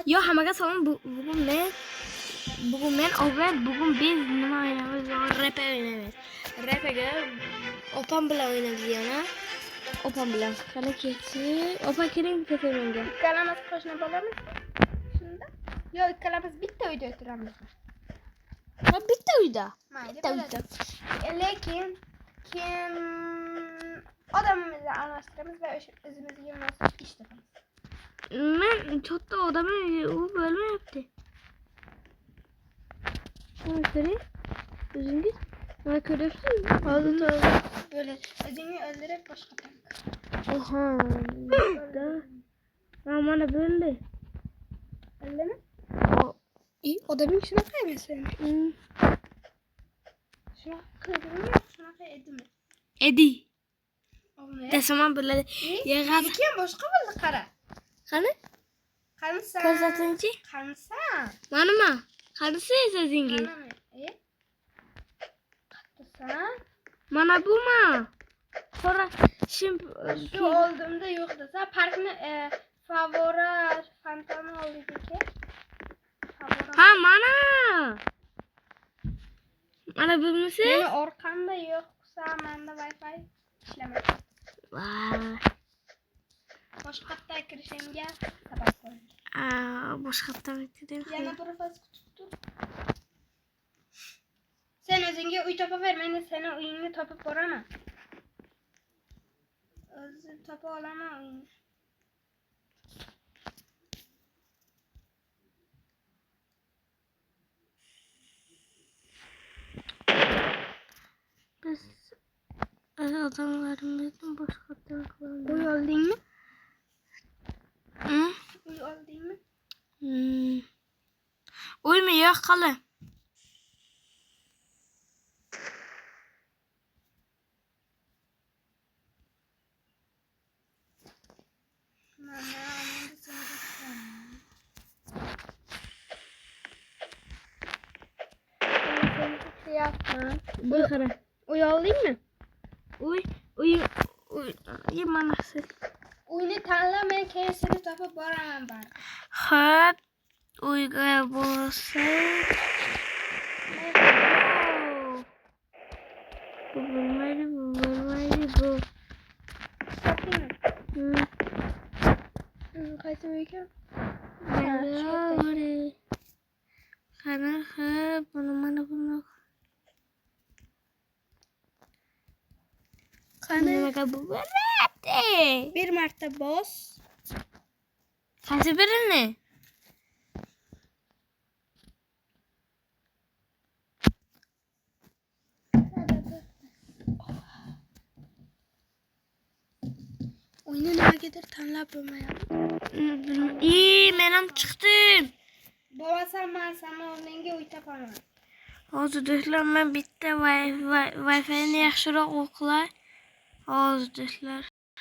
Yo hammaga salom. Bugun men Obrat, bugun biz nima o'ynaymiz? Rap o'ynaymiz. Rapga opam bilan o'ynaymiz yana. Opam bilan. Qani ketsi. Opa keling bitta menga. İkkalamiz qo'shni bo'lamiz. Shunda? Yo, ikkalamiz bitta uyda o'tiramiz. Ha bitta uyda. Mayli, Bitta uyda. Lekin kim odamimizni almashtiramiz va o'zimizga munosib ish topamiz. Men katta odam u bo'lmayapti. Shuni ko'ring. O'zingiz nima ko'ryapsiz? Hozir böyle o'zingni o'ldirib boshqa tank. Oha. Mana bo'ldi. Bildimi? Odaming shunaqa emas endi. Shunaqa qildimi? Shunaqa edimi? Edi. Olmayapti. Desam bo'ladi. Yig'ab. Lekin boshqa bo'ldi, qara. Qani? Qanisa? Ko'rsatingchi. Qanisa? Manimi? Qanisi o'zingiz? Manami? Qattisan? Mana bumi? Qora shim Shu oldimda yo'q desa, parkni favora fontani oldidagi. Ha, mana. Mana bumisi? Meni orqamda yo'qsa, menda Wi-Fi ishlamaydi. Vay. Boshqatda kirishimga sabab bo'ldi. Boshqatda bitdi. Yana bir faz kutib tur. Sen o'zingga uy topaver, men seni uyingni topib boraman. O'zim topa olaman uyingni. Biz adamlarımızın boshqatda qilamiz. Uy oldingmi? Hı? Uy oldingmi? Uymi yo'q qali. Mana endi seni kutlayapman. Uy qara. Uy oldingmi? Uy. Mana siz. Uyni tanla, men keyin seni topib boraman bari. Xo'p. Uyga bo'lsa. Bu bo'lmaydi. Topdingmi? Qaysi uyga? Qani mana buni. Qani? Nimaga bu bo'lyapti? Bir marta bos. Qaysi birini? Uyni nimagadir tanlab bo'lmayapti. Men ham chiqdim. Bo'lmasam men seni o'rningga uy topaman. Hozir do'stlar, men bitta Wi-Fi ni yaxshiroq o'qilay. Hozir do'stlar.